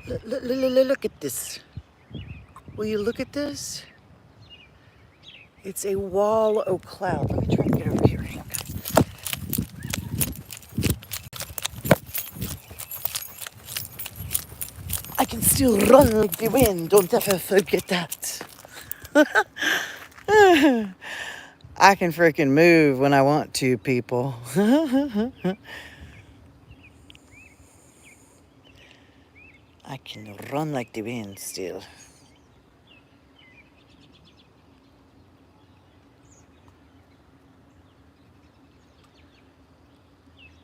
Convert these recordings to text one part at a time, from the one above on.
there. Look at this. Will you look at this? It's a wall of cloud. Let me try to get over here. Hang on. I can still run like the wind. Don't ever forget that. I can freaking move when I want to, people. I can run like the wind still.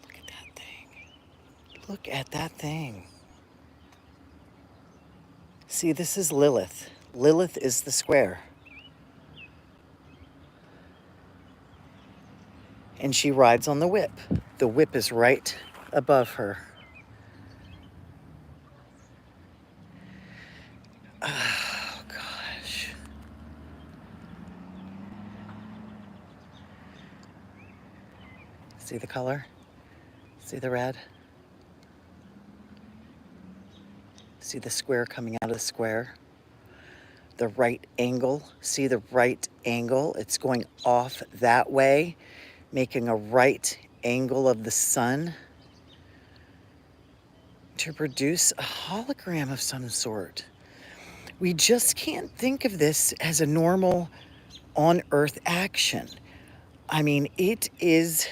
Look at that thing. Look at that thing. See, this is Lilith. Lilith is the square. And she rides on the whip. The whip is right above her. Oh, gosh. See the color? See the red? See the square coming out of the square? The right angle. See the right angle? It's going off that way, making a right angle of the sun to produce a hologram of some sort. We just can't think of this as a normal on-Earth action. I mean, it is...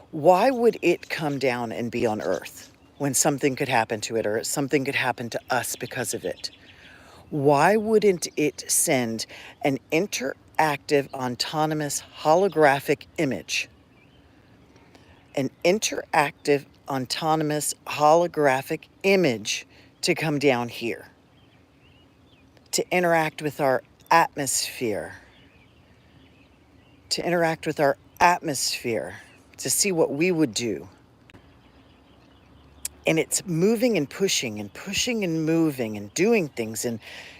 Why would it come down and be on Earth when something could happen to it or something could happen to us because of it? Why wouldn't it send an interactive, autonomous, holographic image? An interactive, autonomous, holographic image to come down here, to interact with our atmosphere, to see what we would do. And it's moving and pushing and pushing and moving and doing things and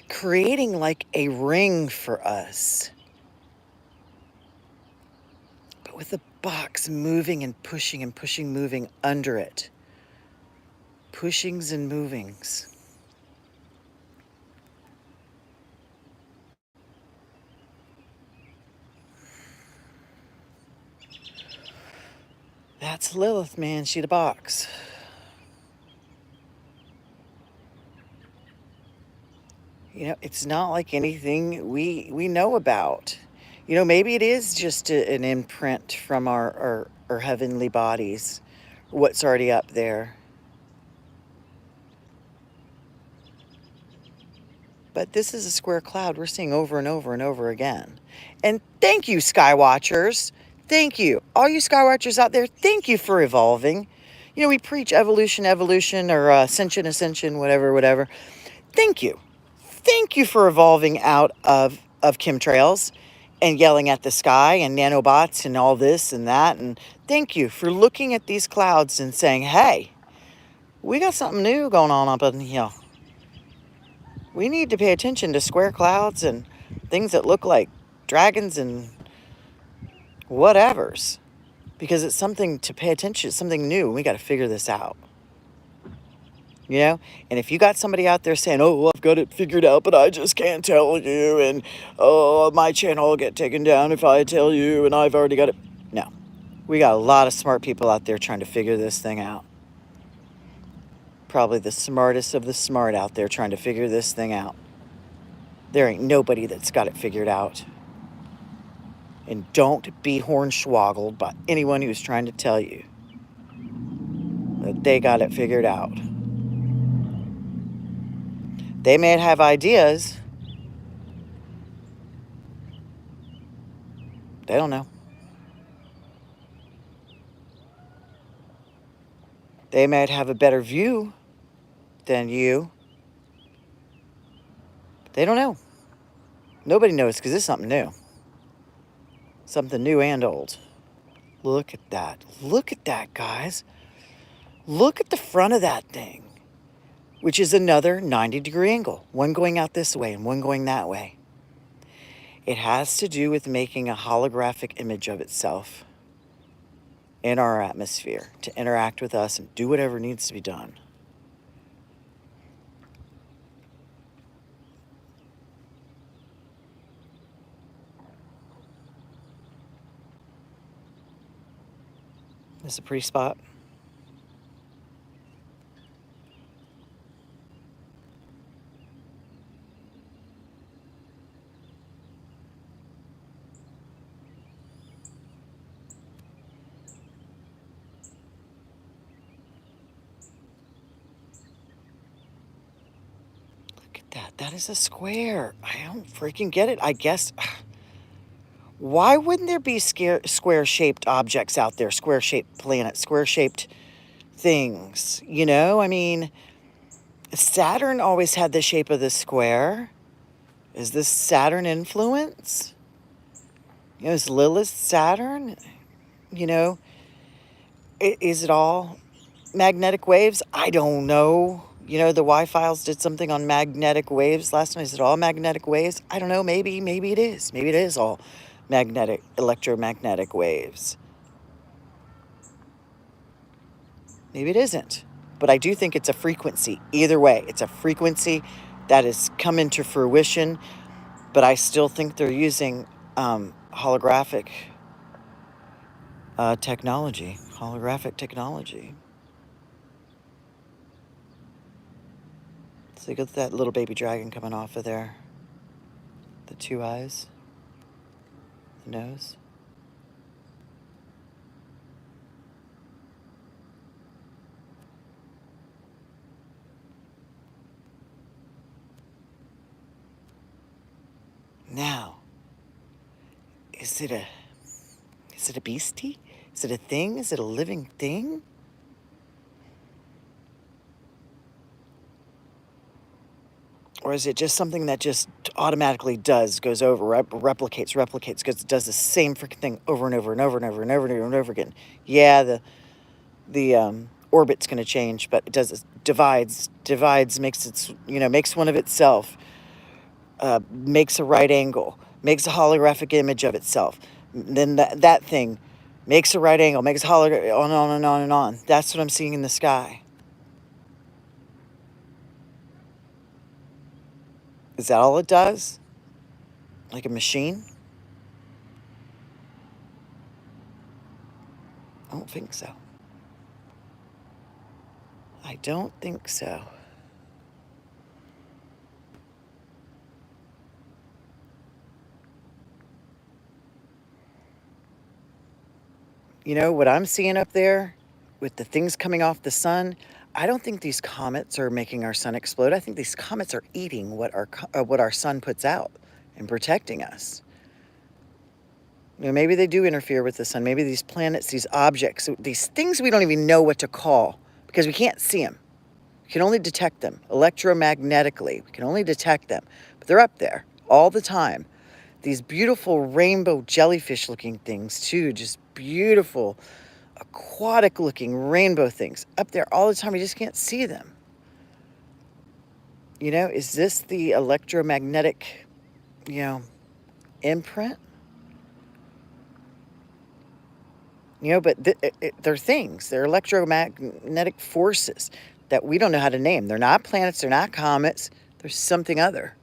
creating like a ring for us. But with the box moving and pushing and pushing, moving under it. Pushings and movings. That's Lilith, man. She the box. You know, it's not like anything we know about. You know, maybe it is just an imprint from our heavenly bodies, what's already up there. But this is a square cloud we're seeing over and over and over again. And thank you, Skywatchers. Thank you. All you Skywatchers out there, thank you for evolving. You know, we preach evolution, or ascension, whatever. Thank you. Thank you for evolving out of chemtrails and yelling at the sky and nanobots and all this and that. And thank you for looking at these clouds and saying, hey, we got something new going on up in here. We need to pay attention to square clouds and things that look like dragons and whatevers. Because it's something to pay attention to, something new. We got to figure this out. You know? And if you got somebody out there saying, oh, well, I've got it figured out, but I just can't tell you. And, oh, my channel will get taken down if I tell you. And I've already got it. No. We got a lot of smart people out there trying to figure this thing out. Probably the smartest of the smart out there trying to figure this thing out. There ain't nobody that's got it figured out. And don't be hornswoggled by anyone who's trying to tell you that they got it figured out. They may have ideas. They don't know. They might have a better view than you. They don't know. Nobody knows because it's something new. Something new and old. Look at that. Look at that, guys. Look at the front of that thing, which is another 90-degree angle. One going out this way and one going that way. It has to do with making a holographic image of itself in our atmosphere to interact with us and do whatever needs to be done. This is a pretty spot. Look at that. That is a square. I don't freaking get it. I guess. Why wouldn't there be square-shaped objects out there? Square-shaped planets, square-shaped things. You know, I mean, Saturn always had the shape of the square. Is this Saturn influence? You know, is Lilith Saturn? You know, is it all magnetic waves? I don't know. You know, the Y-Files did something on magnetic waves last night. Is it all magnetic waves? I don't know. Maybe it is. Maybe it is all magnetic, electromagnetic waves. Maybe it isn't. But I do think it's a frequency. Either way, it's a frequency that has come into fruition. But I still think they're using holographic technology. Holographic technology. So look at that little baby dragon coming off of there. The two eyes. The nose. Now, is it a beastie? Is it a thing? Is it a living thing? Or is it just something that just automatically goes over, replicates, does the same freaking thing over and over and over and over and over and over and over again? Yeah, the orbit's going to change, but it does it divides, makes one of itself, makes a right angle, makes a holographic image of itself. Then that thing makes a right angle, makes a holographic, on and on and on and on. That's what I'm seeing in the sky. Is that all it does? Like a machine? I don't think so. I don't think so. You know what I'm seeing up there with the things coming off the sun? I don't think these comets are making our sun explode. I think these comets are eating what our sun puts out and protecting us. You know, maybe they do interfere with the sun. Maybe these planets, these objects, these things we don't even know what to call because we can't see them. We can only detect them electromagnetically. We can only detect them, but they're up there all the time. These beautiful rainbow jellyfish looking things too, just beautiful aquatic looking rainbow things up there all the time. We just can't see them. You know, is this the electromagnetic, imprint? You know, but they're things. They're electromagnetic forces that we don't know how to name. They're not planets. They're not comets. There's something other.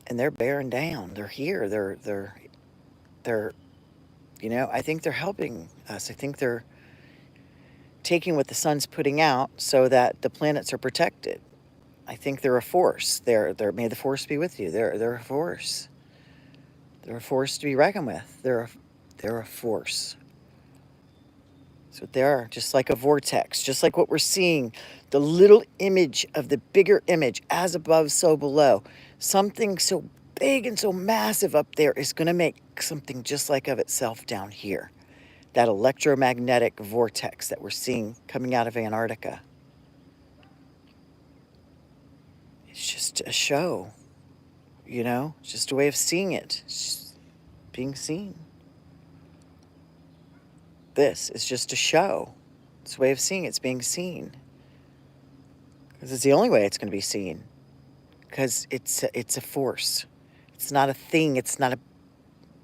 And they're bearing down. They're here. They're. I think they're helping us. I think they're taking what the sun's putting out so that the planets are protected. I think they're a force. May the force be with you. They're a force. They're a force to be reckoned with. They're a force. That's what they are, just like a vortex, just like what we're seeing, the little image of the bigger image, as above, so below. Something so big and so massive up there is going to make something just like of itself down here. That electromagnetic vortex that we're seeing coming out of Antarctica. It's just a show, It's just a way of seeing it. It's just being seen. This is just a show. It's a way of seeing it. It's being seen. Because it's the only way it's going to be seen. Because it's a force. It's not a thing. It's not a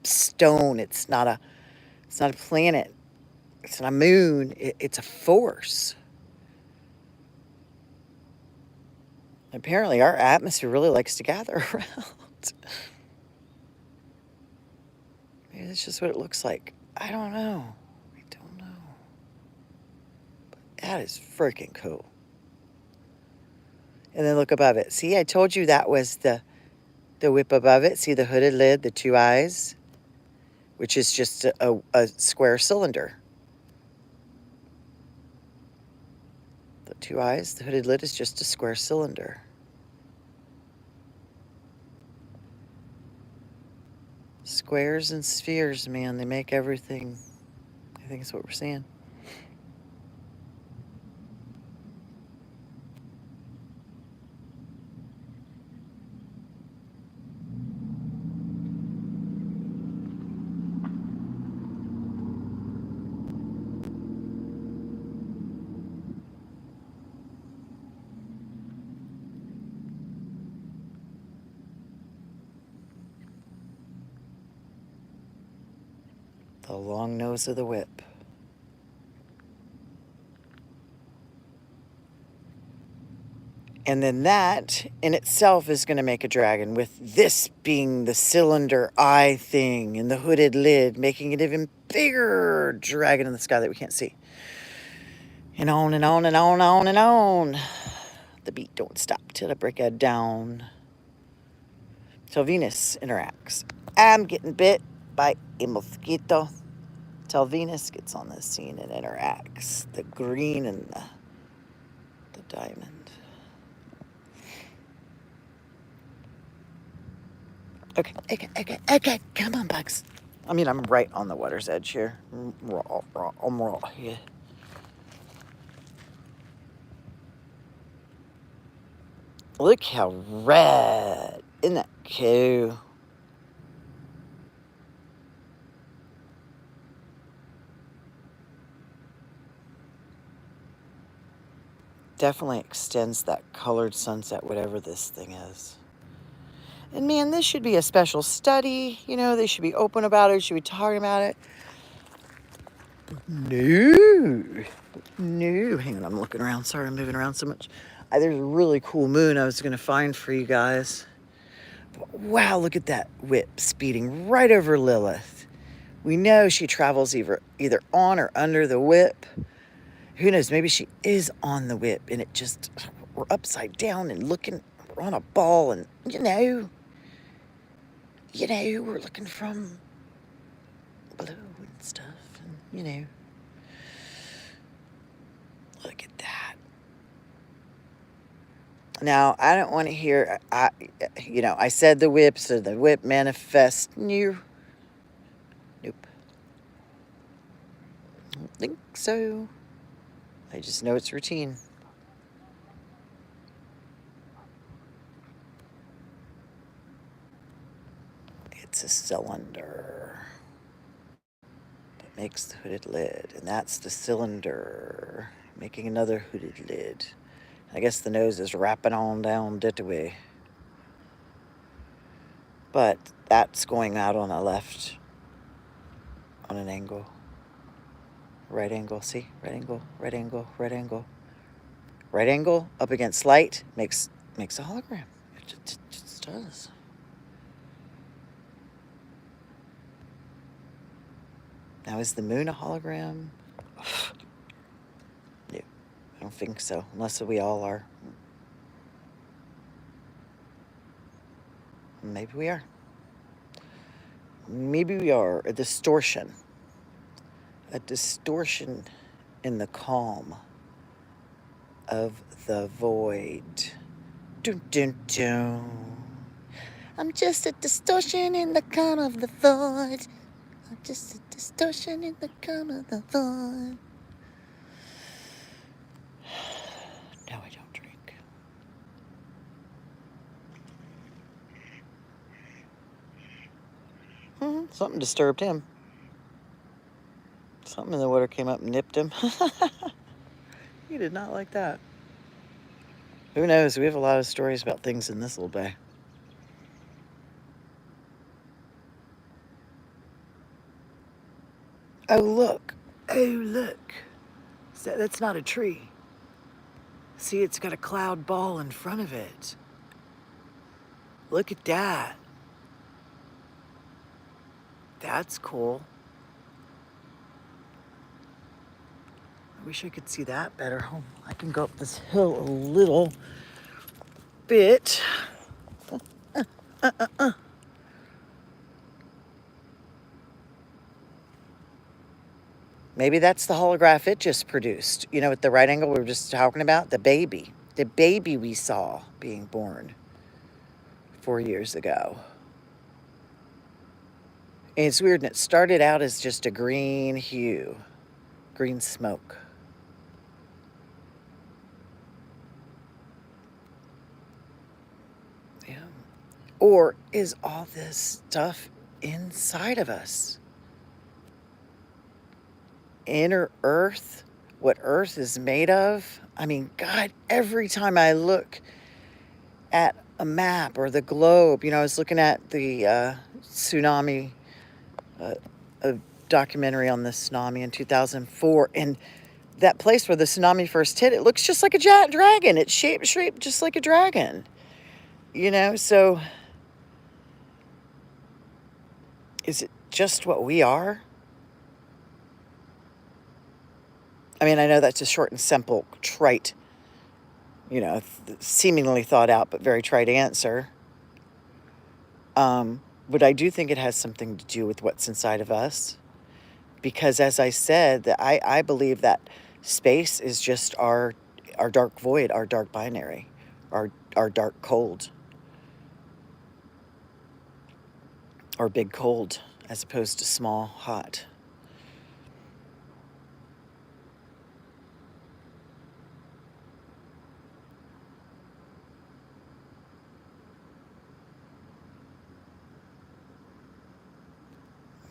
stone. It's not a planet. It's not a moon. It's a force. Apparently, our atmosphere really likes to gather around. Maybe that's just what it looks like. I don't know. I don't know. But that is freaking cool. And then look above it. See, I told you that was the whip above it. See the hooded lid, the two eyes, which is just a square cylinder. The two eyes, the hooded lid is just a square cylinder. Squares and spheres, man, they make everything. I think that's what we're seeing. The long nose of the whip. And then that in itself is going to make a dragon, with this being the cylinder eye thing and the hooded lid, making it even bigger dragon in the sky that we can't see. And on and on and on and on and on. The beat don't stop till I break it down. Till Venus interacts. I'm getting bit by a mosquito. Till Venus gets on the scene and interacts. The green and the diamond. Okay. Come on, bugs. I mean, I'm right on the water's edge here. I'm raw here. Look how red. Isn't that cool? Definitely extends that colored sunset, whatever this thing is. And man, this should be a special study. You know, they should be open about it. Should be talking about it. No. Hang on, I'm looking around. Sorry, I'm moving around so much. There's a really cool moon I was going to find for you guys. But wow, look at that whip speeding right over Lilith. We know she travels either on or under the whip. Who knows? Maybe she is on the whip and it just, we're upside down and looking, we're on a ball and, we're looking from below and stuff. And, look at that. Now, I don't want to hear, I said the whip, so the whip manifest. Nope. I don't think so. I just know it's routine. It's a cylinder that makes the hooded lid, and that's the cylinder making another hooded lid. I guess the nose is wrapping on down that way. But that's going out on a left, on an angle. Right angle, see? Right angle, right angle, right angle. Right angle up against light makes a hologram. It just does. Now, is the moon a hologram? No, I don't think so, unless we all are. Maybe we are. Maybe we are. A distortion. A distortion in the calm of the void. Dun, dun, dun. I'm just a distortion in the calm of the void. I'm just a distortion in the calm of the void. No, I don't drink. Something disturbed him. Something in the water came up and nipped him. He did not like that. Who knows? We have a lot of stories about things in this little bay. Oh, look. That's not a tree. See, it's got a cloud ball in front of it. Look at that. That's cool. I wish I could see that better. Oh, I can go up this hill a little bit. Maybe that's the holograph it just produced. You know, at the right angle we were just talking about? The baby. The baby we saw being born 4 years ago. And it's weird, and it started out as just a green hue, green smoke. Yeah. Or is all this stuff inside of us? Inner Earth? What Earth is made of? I mean, God, every time I look at a map or the globe, you know, I was looking at the tsunami, a documentary on the tsunami in 2004, and that place where the tsunami first hit, it looks just like a dragon. It's shaped just like a dragon, you know? So is it just what we are? I mean, I know that's a short and simple, trite, you know, seemingly thought out, but very trite answer. But I do think it has something to do with what's inside of us. Because as I said, I believe that space is just our dark void, our dark binary, our dark cold, or big cold, as opposed to small hot.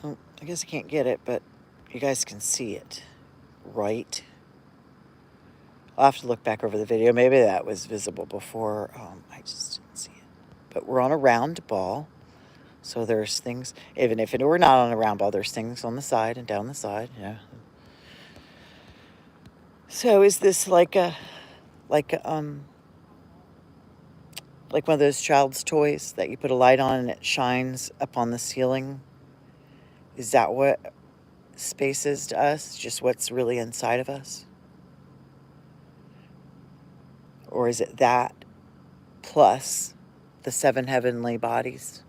Well, I guess I can't get it, but you guys can see it, right? I'll have to look back over the video. Maybe that was visible before. I just didn't see it. But we're on a round ball. So there's things, even if it were not on a round ball, there's things on the side and down the side. Yeah. So is this like a, like one of those child's toys that you put a light on and it shines up on the ceiling? Is that what space is to us? Just what's really inside of us? Or is it that plus the seven heavenly bodies?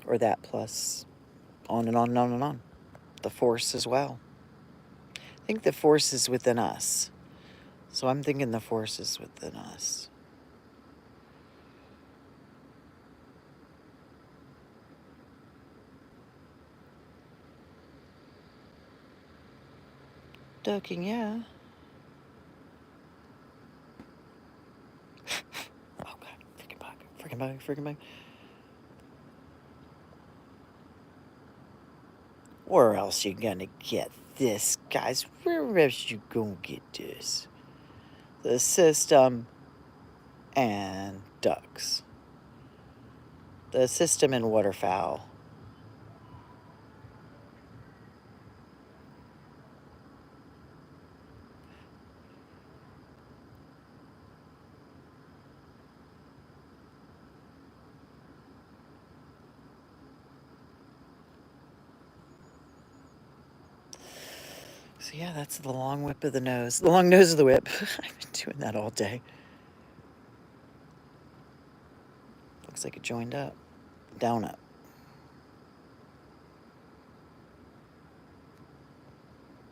Or that plus on and on and on and on? The force as well. I think the force is within us. So I'm thinking the force is within us. Ducking, yeah. Oh, God. Freaking bug. Freaking bug. Freaking bug. Where else you gonna get this, guys? Where else you gonna get this? The system and ducks. The system and waterfowl. So yeah, that's the long whip of the nose. The long nose of the whip. I've been doing that all day. Looks like it joined up. Down up.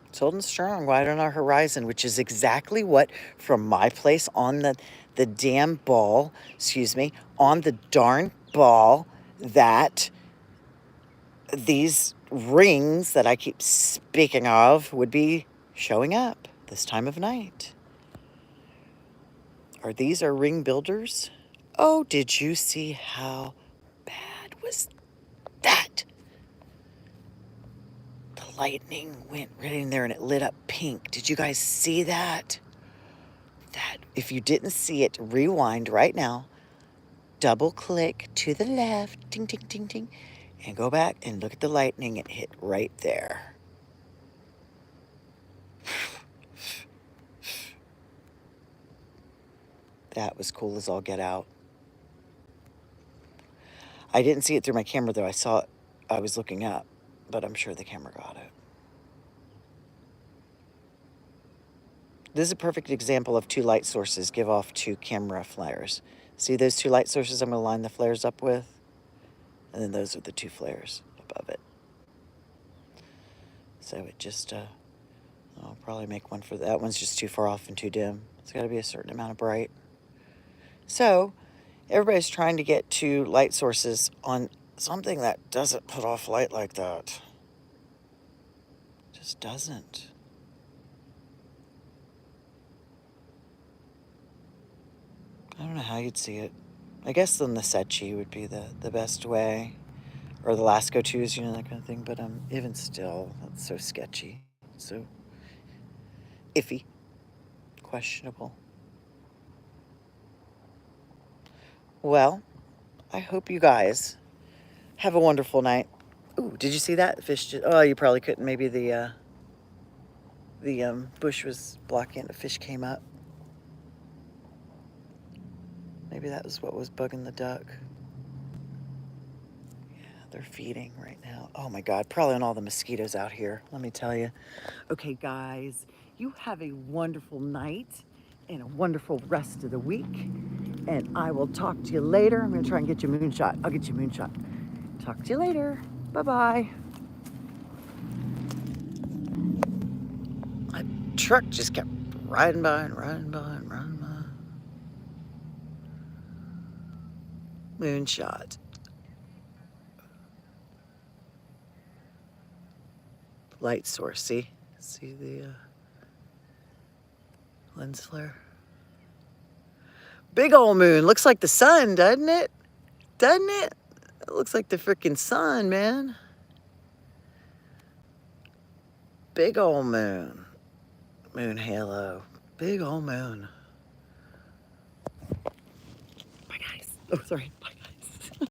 It's holding strong right on our horizon, which is exactly what, from my place on the damn ball, excuse me, on the darn ball, that these rings that I keep speaking of would be showing up this time of night. Are these our ring builders? Oh, did you see how bad was that? The lightning went right in there and it lit up pink. Did you guys see that? That, if you didn't see it, rewind right now, double click to the left, ting, ting, ting, ting, and go back and look at the lightning. It hit right there. That was cool as all get out. I didn't see it through my camera, though. I saw it. I was looking up, but I'm sure the camera got it. This is a perfect example of two light sources give off two camera flares. See those two light sources I'm going to line the flares up with? And then those are the two flares above it. So it just, I'll probably make one for that. One's just too far off and too dim. It's got to be a certain amount of bright. So everybody's trying to get two light sources on something that doesn't put off light like that. Just doesn't. I don't know how you'd see it. I guess then the Sechi would be the best way. Or the Lasco 2s, you know, that kind of thing. But even still, that's so sketchy. So iffy. Questionable. Well, I hope you guys have a wonderful night. Ooh, did you see that? The fish just, oh, you probably couldn't. Maybe the bush was blocking it. The fish came up. Maybe that was what was bugging the duck. Yeah, they're feeding right now. Oh my God, probably on all the mosquitoes out here, let me tell you. Okay, guys, you have a wonderful night and a wonderful rest of the week. And I will talk to you later. I'm gonna try and get you a moonshot. I'll get you a moonshot. Talk to you later. Bye-bye. My truck just kept riding by and riding by and riding by. Moonshot. Light source, see? See the lens flare? Big old moon. Looks like the sun, doesn't it? Doesn't it? It looks like the freaking sun, man. Big old moon. Moon halo. Big old moon. Bye, guys. Oh, sorry. Bye.